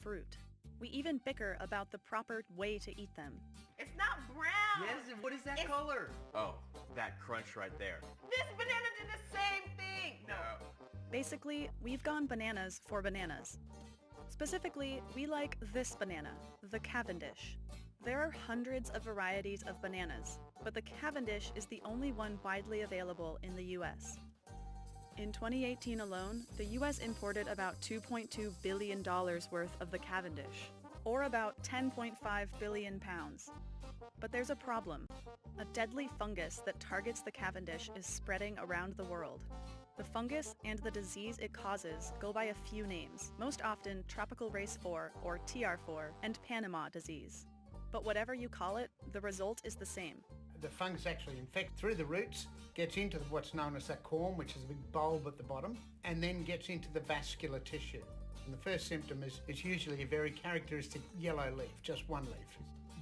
fruit. We even bicker about the proper way to eat them. It's not brown. Yes, what is that color? Oh, that crunch right there. This banana did the same thing. No. Basically, we've gone bananas for bananas. Specifically, we like this banana, the Cavendish. There are hundreds of varieties of bananas, but the Cavendish is the only one widely available in the US. In 2018 alone, the US imported about $2.2 billion worth of the Cavendish, or about 10.5 billion pounds. But there's a problem. A deadly fungus that targets the Cavendish is spreading around the world. The fungus and the disease it causes go by a few names, most often tropical race 4 or TR4 and Panama disease. But whatever you call it, the result is the same. The fungus actually infects through the roots, gets into what's known as a corm, which is a big bulb at the bottom, and then gets into the vascular tissue. And the first symptom is usually a very characteristic yellow leaf, just one leaf.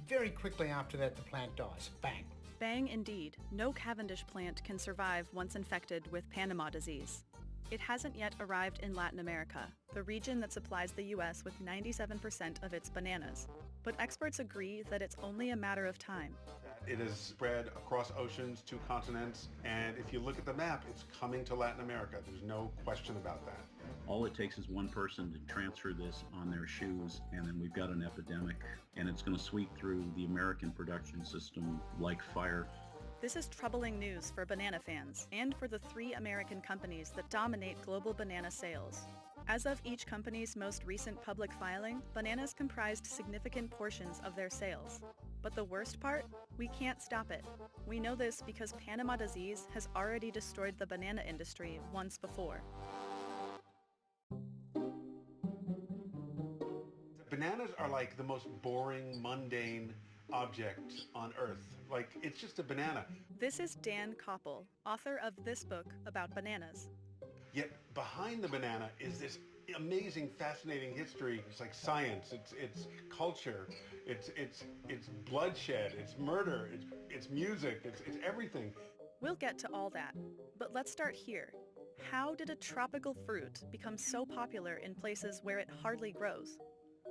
Very quickly after that, the plant dies. Bang. Bang indeed. No Cavendish plant can survive once infected with Panama disease. It hasn't yet arrived in Latin America, the region that supplies the US with 97% of its bananas. But experts agree that it's only a matter of time. It is spread across oceans, 2 continents, and if you look at the map, it's coming to Latin America. There's no question about that. All it takes is one person to transfer this on their shoes, and then we've got an epidemic, and it's going to sweep through the American production system like fire. This is troubling news for banana fans, and for the 3 American companies that dominate global banana sales. As of each company's most recent public filing, bananas comprised significant portions of their sales. But the worst part? We can't stop it. We know this because Panama disease has already destroyed the banana industry once before. Bananas are like the most boring, mundane object on Earth. Like, it's just a banana. This is Dan Koppel, author of this book about bananas. Yet behind the banana is this amazing, fascinating history. It's like science, it's culture, it's bloodshed, it's murder, it's music, it's everything. We'll get to all that, but let's start here. How did a tropical fruit become so popular in places where it hardly grows?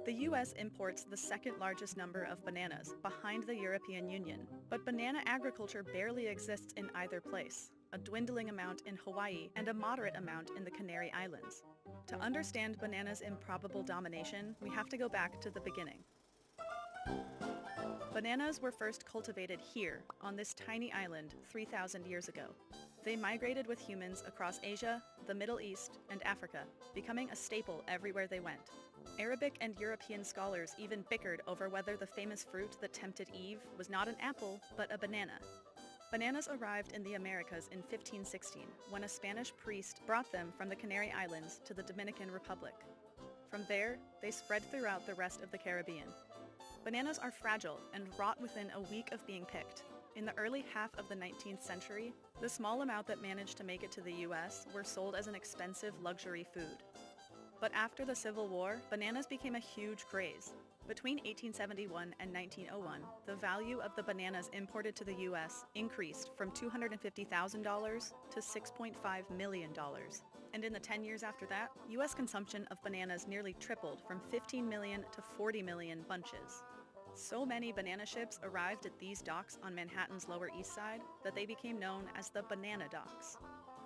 The US imports the second largest number of bananas, behind the European Union, but banana agriculture barely exists in either place, a dwindling amount in Hawaii and a moderate amount in the Canary Islands. To understand bananas' improbable domination, we have to go back to the beginning. Bananas were first cultivated here, on this tiny island, 3,000 years ago. They migrated with humans across Asia, the Middle East, and Africa, becoming a staple everywhere they went. Arabic and European scholars even bickered over whether the famous fruit that tempted Eve was not an apple, but a banana. Bananas arrived in the Americas in 1516, when a Spanish priest brought them from the Canary Islands to the Dominican Republic. From there, they spread throughout the rest of the Caribbean. Bananas are fragile and rot within a week of being picked. In the early half of the 19th century, the small amount that managed to make it to the US were sold as an expensive luxury food. But after the Civil War, bananas became a huge craze. Between 1871 and 1901, the value of the bananas imported to the US increased from $250,000 to $6.5 million. And in the 10 years after that, US consumption of bananas nearly tripled from 15 million to 40 million bunches. So many banana ships arrived at these docks on Manhattan's Lower East Side that they became known as the banana docks.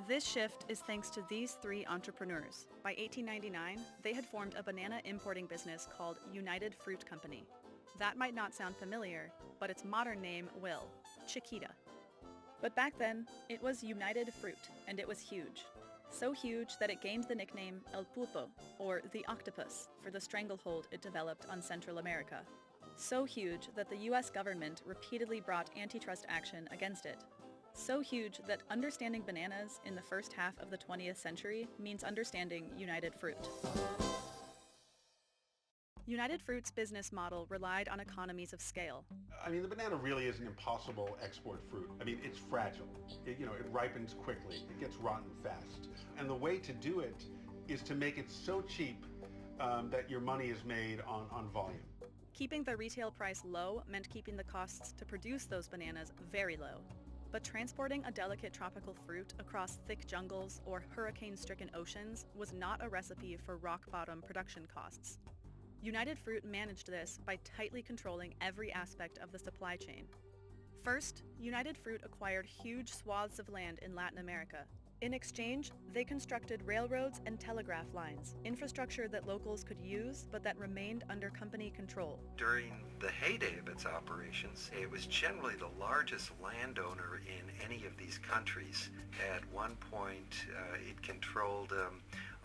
This shift is thanks to these 3 entrepreneurs. By 1899, they had formed a banana importing business called United Fruit Company. That might not sound familiar, but its modern name will, Chiquita. But back then, it was United Fruit, and it was huge. So huge that it gained the nickname El Pulpo, or the octopus, for the stranglehold it developed on Central America. So huge that the US government repeatedly brought antitrust action against it. So huge that understanding bananas in the first half of the 20th century means understanding United Fruit. United Fruit's business model relied on economies of scale. I mean, the banana really is an impossible export fruit. I mean, it's fragile. It ripens quickly. It gets rotten fast. And the way to do it is to make it so cheap that your money is made on volume. Keeping the retail price low meant keeping the costs to produce those bananas very low. But transporting a delicate tropical fruit across thick jungles or hurricane-stricken oceans was not a recipe for rock-bottom production costs. United Fruit managed this by tightly controlling every aspect of the supply chain. First, United Fruit acquired huge swaths of land in Latin America. In exchange, they constructed railroads and telegraph lines, infrastructure that locals could use but that remained under company control. During the heyday of its operations, it was generally the largest landowner in any of these countries. At one point, it controlled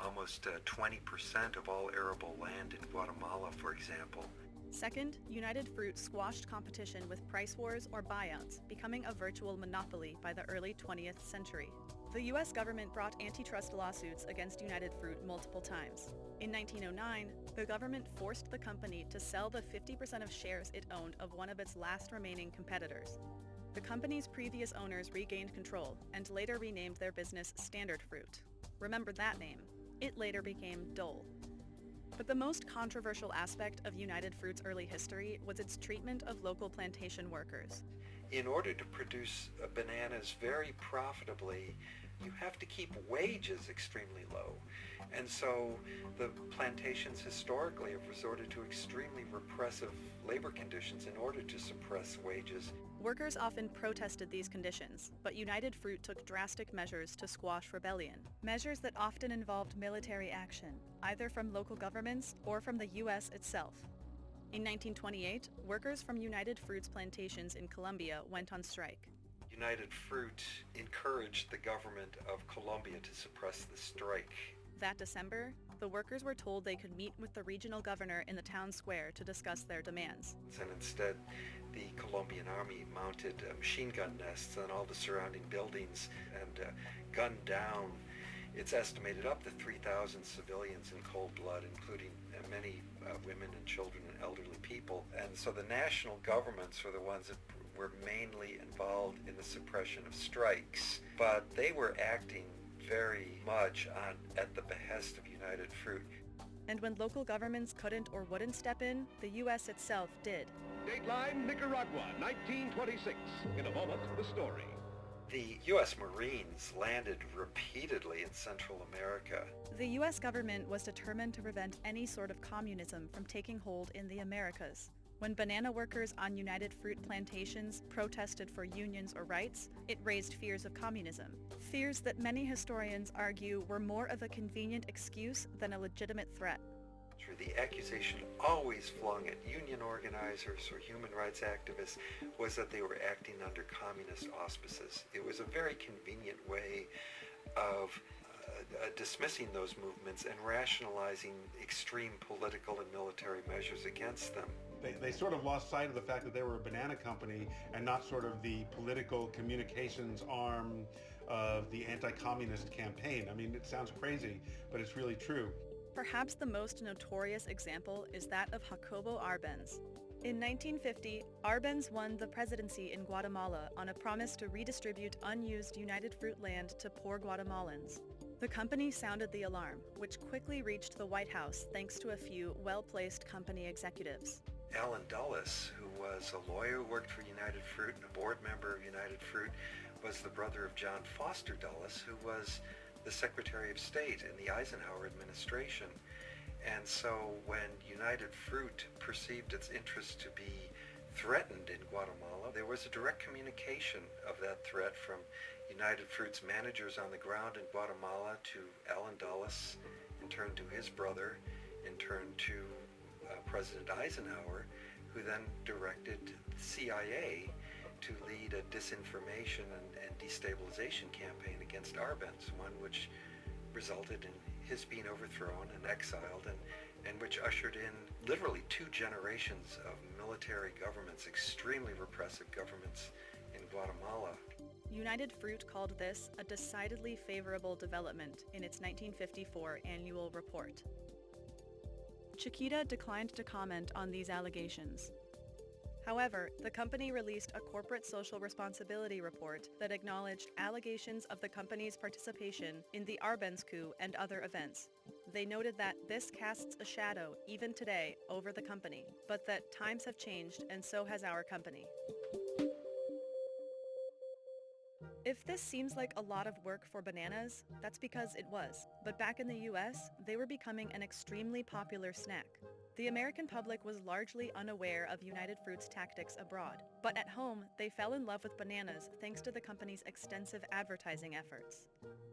almost 20% of all arable land in Guatemala, for example. Second, United Fruit squashed competition with price wars or buyouts, becoming a virtual monopoly by the early 20th century. The U.S. government brought antitrust lawsuits against United Fruit multiple times. In 1909, the government forced the company to sell the 50% of shares it owned of one of its last remaining competitors. The company's previous owners regained control and later renamed their business Standard Fruit. Remember that name. It later became Dole. But the most controversial aspect of United Fruit's early history was its treatment of local plantation workers. In order to produce bananas very profitably, you have to keep wages extremely low. And so the plantations historically have resorted to extremely repressive labor conditions in order to suppress wages. Workers often protested these conditions, but United Fruit took drastic measures to squash rebellion, measures that often involved military action, either from local governments or from the U.S. itself. In 1928, workers from United Fruit's plantations in Colombia went on strike. United Fruit encouraged the government of Colombia to suppress the strike. That December, the workers were told they could meet with the regional governor in the town square to discuss their demands. And instead, the Colombian army mounted machine gun nests on all the surrounding buildings and gunned down, it's estimated, up to 3,000 civilians in cold blood, including many women and children and elderly people. And so the national governments were the ones that were mainly involved in the suppression of strikes, but they were acting very much at the behest of United Fruit. And when local governments couldn't or wouldn't step in, the U.S. itself did. Dateline Nicaragua, 1926. In a moment, the story. The U.S. Marines landed repeatedly in Central America. The U.S. government was determined to prevent any sort of communism from taking hold in the Americas. When banana workers on United Fruit plantations protested for unions or rights, it raised fears of communism. Fears that many historians argue were more of a convenient excuse than a legitimate threat. The accusation always flung at union organizers or human rights activists was that they were acting under communist auspices. It was a very convenient way of dismissing those movements and rationalizing extreme political and military measures against them. They sort of lost sight of the fact that they were a banana company and not sort of the political communications arm of the anti-communist campaign. I mean, it sounds crazy, but it's really true. Perhaps the most notorious example is that of Jacobo Arbenz. In 1950, Arbenz won the presidency in Guatemala on a promise to redistribute unused United Fruit land to poor Guatemalans. The company sounded the alarm, which quickly reached the White House thanks to a few well-placed company executives. Alan Dulles, who was a lawyer who worked for United Fruit and a board member of United Fruit, was the brother of John Foster Dulles, who was the Secretary of State in the Eisenhower administration. And so when United Fruit perceived its interests to be threatened in Guatemala, there was a direct communication of that threat from United Fruit's managers on the ground in Guatemala to Alan Dulles, in turn to his brother, in turn to President Eisenhower, who then directed the CIA to lead a disinformation and destabilization campaign against Arbenz, one which resulted in his being overthrown and exiled, and which ushered in literally 2 generations of military governments, extremely repressive governments in Guatemala. United Fruit called this a decidedly favorable development in its 1954 annual report. Chiquita declined to comment on these allegations. However, the company released a corporate social responsibility report that acknowledged allegations of the company's participation in the Arbenz coup and other events. They noted that this casts a shadow, even today, over the company, but that times have changed and so has our company. If this seems like a lot of work for bananas, that's because it was. But back in the US, they were becoming an extremely popular snack. The American public was largely unaware of United Fruit's tactics abroad, but at home, they fell in love with bananas thanks to the company's extensive advertising efforts.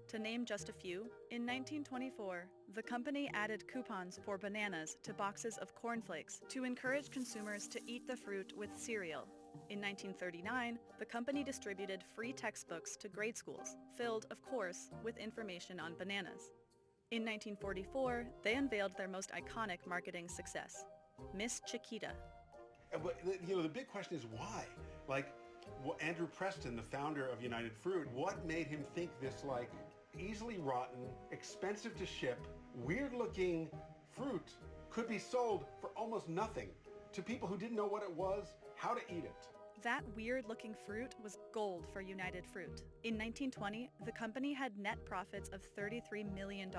To name just a few, in 1924, the company added coupons for bananas to boxes of cornflakes to encourage consumers to eat the fruit with cereal. In 1939, the company distributed free textbooks to grade schools, filled, of course, with information on bananas. In 1944, they unveiled their most iconic marketing success, Miss Chiquita. But, the big question is why? Andrew Preston, the founder of United Fruit, what made him think this, easily rotten, expensive to ship, weird-looking fruit could be sold for almost nothing to people who didn't know what it was, how to eat it? That weird-looking fruit was gold for United Fruit. In 1920, the company had net profits of $33 million,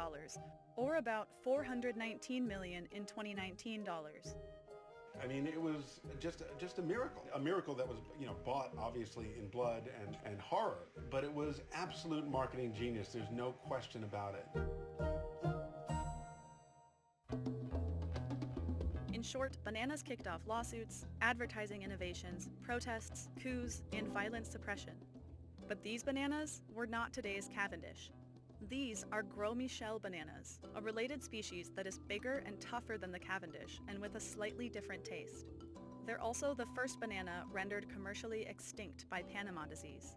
or about $419 million in 2019 dollars. I mean, it was just a miracle. A miracle that was, bought obviously in blood and horror, but it was absolute marketing genius. There's no question about it. In short, bananas kicked off lawsuits, advertising innovations, protests, coups, and violent suppression. But these bananas were not today's Cavendish. These are Gros Michel bananas, a related species that is bigger and tougher than the Cavendish and with a slightly different taste. They're also the first banana rendered commercially extinct by Panama disease.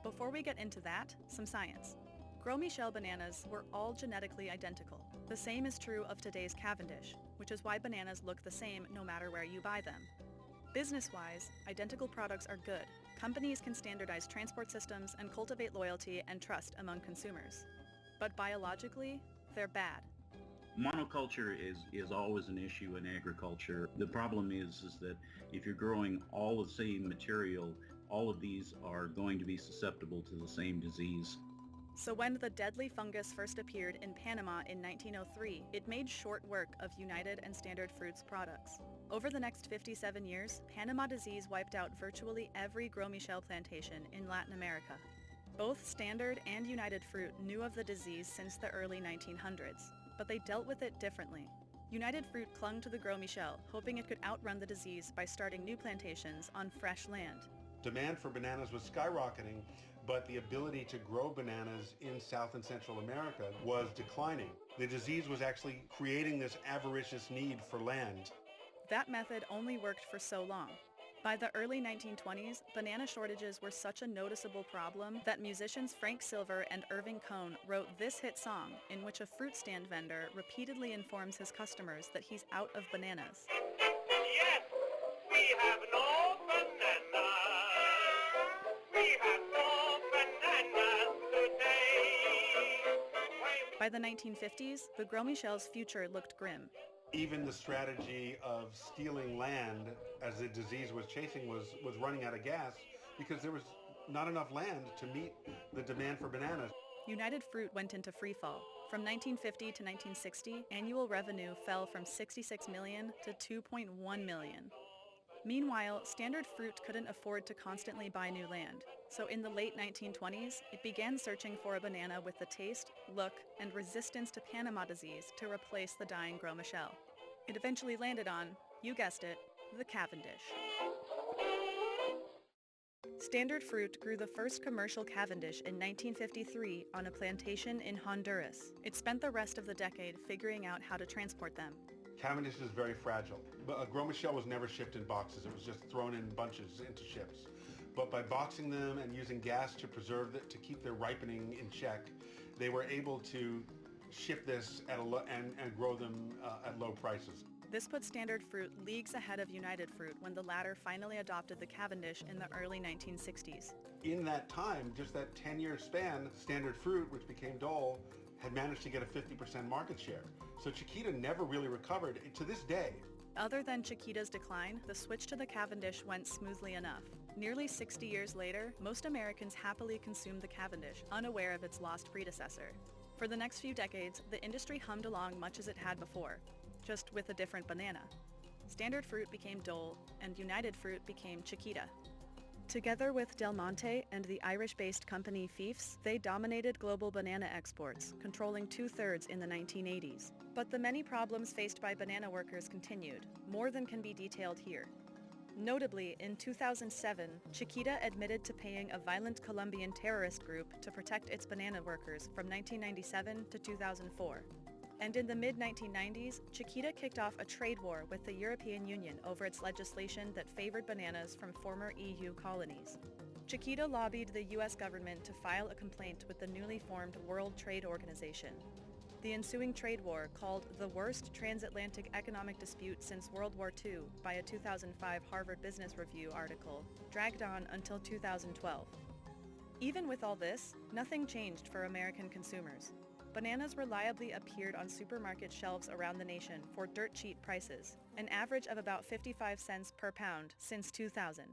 Before we get into that, some science. Gros Michel bananas were all genetically identical. The same is true of today's Cavendish, which is why bananas look the same no matter where you buy them. Business-wise, identical products are good. Companies can standardize transport systems and cultivate loyalty and trust among consumers. But biologically, they're bad. Monoculture is always an issue in agriculture. The problem is that if you're growing all the same material, all of these are going to be susceptible to the same disease. So when the deadly fungus first appeared in Panama in 1903, it made short work of United and Standard Fruit's products. Over the next 57 years, Panama disease wiped out virtually every Gros Michel plantation in Latin America. Both Standard and United Fruit knew of the disease since the early 1900s, but they dealt with it differently. United Fruit clung to the Gros Michel, hoping it could outrun the disease by starting new plantations on fresh land. Demand for bananas was skyrocketing, but the ability to grow bananas in South and Central America was declining. The disease was actually creating this avaricious need for land. That method only worked for so long. By the early 1920s, banana shortages were such a noticeable problem that musicians Frank Silver and Irving Cohn wrote this hit song in which a fruit stand vendor repeatedly informs his customers that he's out of bananas. Yes, we have no banana. We have no bananas today. By the 1950s, the Gros Michel's future looked grim. Even the strategy of stealing land as the disease was chasing was running out of gas because there was not enough land to meet the demand for bananas. United Fruit went into freefall. From 1950 to 1960, annual revenue fell from $66 million to $2.1 million. Meanwhile, Standard Fruit couldn't afford to constantly buy new land. So in the late 1920s, it began searching for a banana with the taste, look, and resistance to Panama disease to replace the dying Gros Michel. It eventually landed on, you guessed it, the Cavendish. Standard Fruit grew the first commercial Cavendish in 1953 on a plantation in Honduras. It spent the rest of the decade figuring out how to transport them. Cavendish is very fragile. But a Gros Michel was never shipped in boxes. It was just thrown in bunches into ships. But by boxing them and using gas to preserve it, to keep their ripening in check, they were able to ship this at and grow them at low prices. This put Standard Fruit leagues ahead of United Fruit when the latter finally adopted the Cavendish in the early 1960s. In that time, just that 10-year span, Standard Fruit, which became Dole, had managed to get a 50% market share. So Chiquita never really recovered to this day. Other than Chiquita's decline, the switch to the Cavendish went smoothly enough. Nearly 60 years later, most Americans happily consumed the Cavendish, unaware of its lost predecessor. For the next few decades, the industry hummed along much as it had before, just with a different banana. Standard Fruit became Dole, and United Fruit became Chiquita. Together with Del Monte and the Irish-based company Fiefs, they dominated global banana exports, controlling 2/3 in the 1980s. But the many problems faced by banana workers continued, more than can be detailed here. Notably, in 2007, Chiquita admitted to paying a violent Colombian terrorist group to protect its banana workers from 1997 to 2004. And in the mid-1990s, Chiquita kicked off a trade war with the European Union over its legislation that favored bananas from former EU colonies. Chiquita lobbied the US government to file a complaint with the newly formed World Trade Organization. The ensuing trade war, called the worst transatlantic economic dispute since World War II by a 2005 Harvard Business Review article, dragged on until 2012. Even with all this, nothing changed for American consumers. Bananas reliably appeared on supermarket shelves around the nation for dirt cheap prices, an average of about 55 cents per pound since 2000.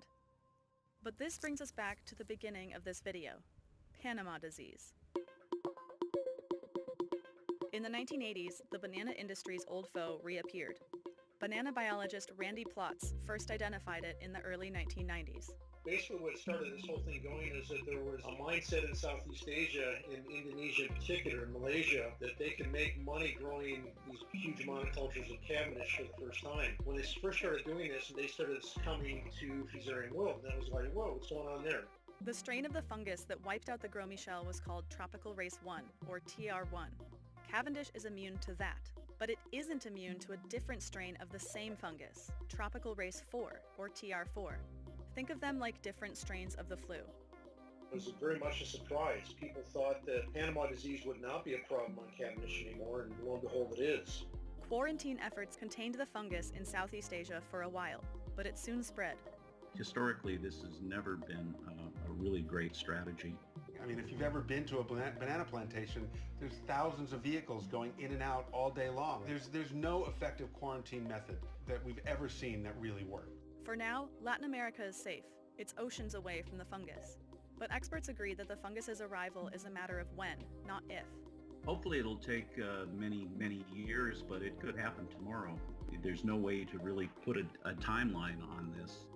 But this brings us back to the beginning of this video, Panama disease. In the 1980s, the banana industry's old foe reappeared. Banana biologist Randy Plotz first identified it in the early 1990s. Basically what started this whole thing going is that there was a mindset in Southeast Asia, in Indonesia in particular, in Malaysia, that they could make money growing these huge monocultures of Cavendish for the first time. When they first started doing this, they started succumbing to Fusarium wilt, and that was like, whoa, what's going on there? The strain of the fungus that wiped out the Gromichelle was called Tropical Race 1, or TR1. Cavendish is immune to that, but it isn't immune to a different strain of the same fungus, Tropical Race 4, or TR4. Think of them like different strains of the flu. It was very much a surprise. People thought that Panama disease would not be a problem on Cavendish anymore, and lo and behold, it is. Quarantine efforts contained the fungus in Southeast Asia for a while, but it soon spread. Historically, this has never been a really great strategy. I mean, if you've ever been to a banana plantation, there's thousands of vehicles going in and out all day long. There's no effective quarantine method that we've ever seen that really worked. For now, Latin America is safe. It's oceans away from the fungus. But experts agree that the fungus's arrival is a matter of when, not if. Hopefully it'll take many years, but it could happen tomorrow. There's no way to really put a timeline on this.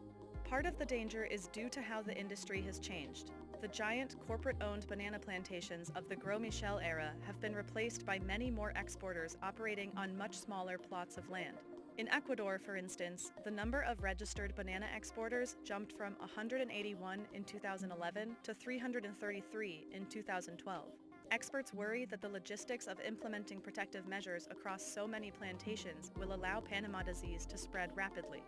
Part of the danger is due to how the industry has changed. The giant corporate-owned banana plantations of the Gros Michel era have been replaced by many more exporters operating on much smaller plots of land. In Ecuador, for instance, the number of registered banana exporters jumped from 181 in 2011 to 333 in 2012. Experts worry that the logistics of implementing protective measures across so many plantations will allow Panama disease to spread rapidly.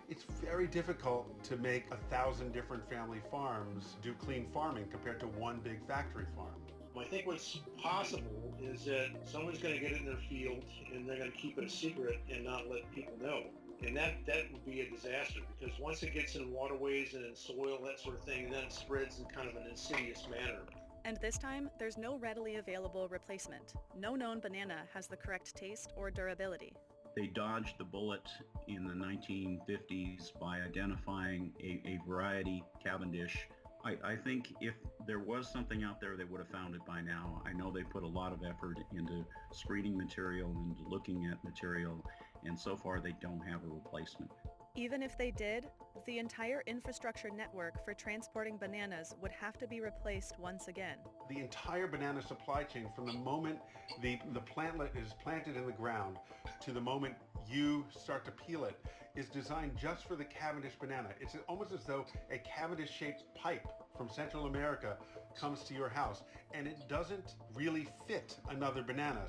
It's very difficult to make 1,000 different family farms do clean farming compared to one big factory farm. I think what's possible is that someone's going to get it in their field and they're going to keep it a secret and not let people know. And that would be a disaster, because once it gets in waterways and in soil, that sort of thing, then it spreads in kind of an insidious manner. And this time, there's no readily available replacement. No known banana has the correct taste or durability. They dodged the bullet in the 1950s by identifying a variety, Cavendish. I think if there was something out there, they would have found it by now. I know they put a lot of effort into screening material and looking at material, and so far they don't have a replacement. Even if they did, the entire infrastructure network for transporting bananas would have to be replaced once again. The entire banana supply chain, from the moment the plantlet is planted in the ground to the moment you start to peel it, is designed just for the Cavendish banana. It's almost as though a Cavendish-shaped pipe from Central America comes to your house, and it doesn't really fit another banana.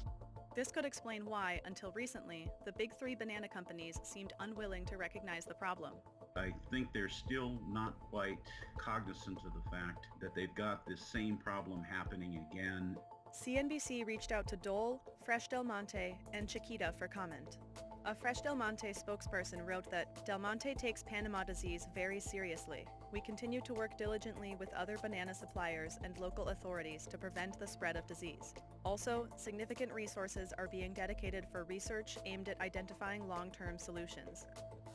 This could explain why, until recently, the big three banana companies seemed unwilling to recognize the problem. I think they're still not quite cognizant of the fact that they've got this same problem happening again. CNBC reached out to Dole, Fresh Del Monte, and Chiquita for comment. A Fresh Del Monte spokesperson wrote that Del Monte takes Panama disease very seriously. We continue to work diligently with other banana suppliers and local authorities to prevent the spread of disease. Also, significant resources are being dedicated for research aimed at identifying long-term solutions.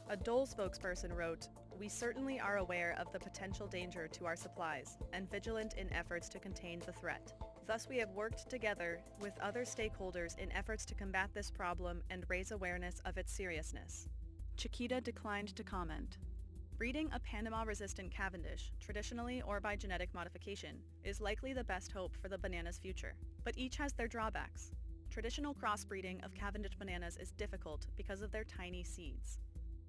A Dole spokesperson wrote, "We certainly are aware of the potential danger to our supplies and vigilant in efforts to contain the threat. Thus, we have worked together with other stakeholders in efforts to combat this problem and raise awareness of its seriousness." Chiquita declined to comment. Breeding a Panama-resistant Cavendish, traditionally or by genetic modification, is likely the best hope for the banana's future, but each has their drawbacks. Traditional crossbreeding of Cavendish bananas is difficult because of their tiny seeds.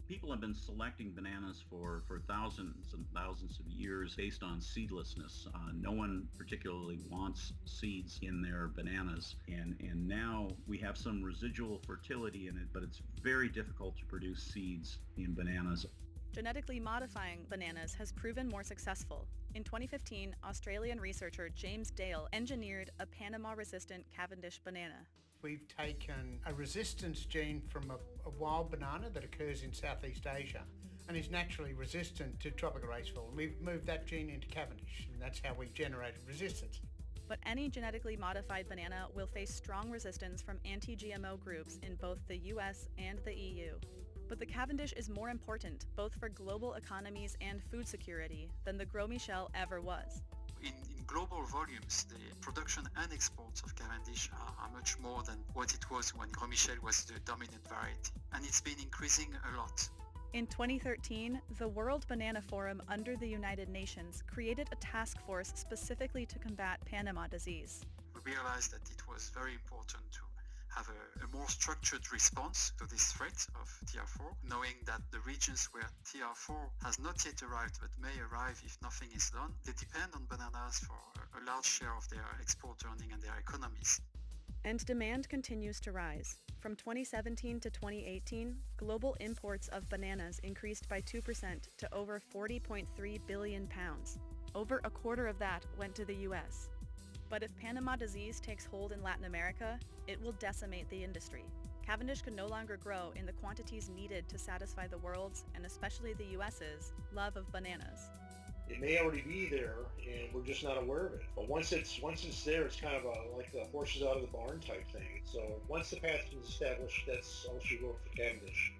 People have been selecting bananas for thousands and thousands of years based on seedlessness. No one particularly wants seeds in their bananas, and now we have some residual fertility in it, but it's very difficult to produce seeds in bananas. Genetically modifying bananas has proven more successful. In 2015, Australian researcher James Dale engineered a Panama-resistant Cavendish banana. We've taken a resistance gene from a wild banana that occurs in Southeast Asia and is naturally resistant to tropical racefield. We've moved that gene into Cavendish, and that's how we've generated resistance. But any genetically modified banana will face strong resistance from anti-GMO groups in both the US and the EU. But the Cavendish is more important, both for global economies and food security, than the Gros Michel ever was. In global volumes, the production and exports of Cavendish are much more than what it was when Gros Michel was the dominant variety. And it's been increasing a lot. In 2013, the World Banana Forum under the United Nations created a task force specifically to combat Panama disease. We realized that it was very important to have a more structured response to this threat of TR4, knowing that the regions where TR4 has not yet arrived but may arrive if nothing is done, they depend on bananas for a large share of their export earning and their economies. And demand continues to rise. From 2017 to 2018, global imports of bananas increased by 2% to over 40.3 billion pounds. Over a quarter of that went to the US. But if Panama disease takes hold in Latin America, it will decimate the industry. Cavendish can no longer grow in the quantities needed to satisfy the world's, and especially the US's, love of bananas. It may already be there, and we're just not aware of it. But once it's there, it's kind of like the horses out of the barn type thing. So once the pathogen is established, that's all she wrote for Cavendish.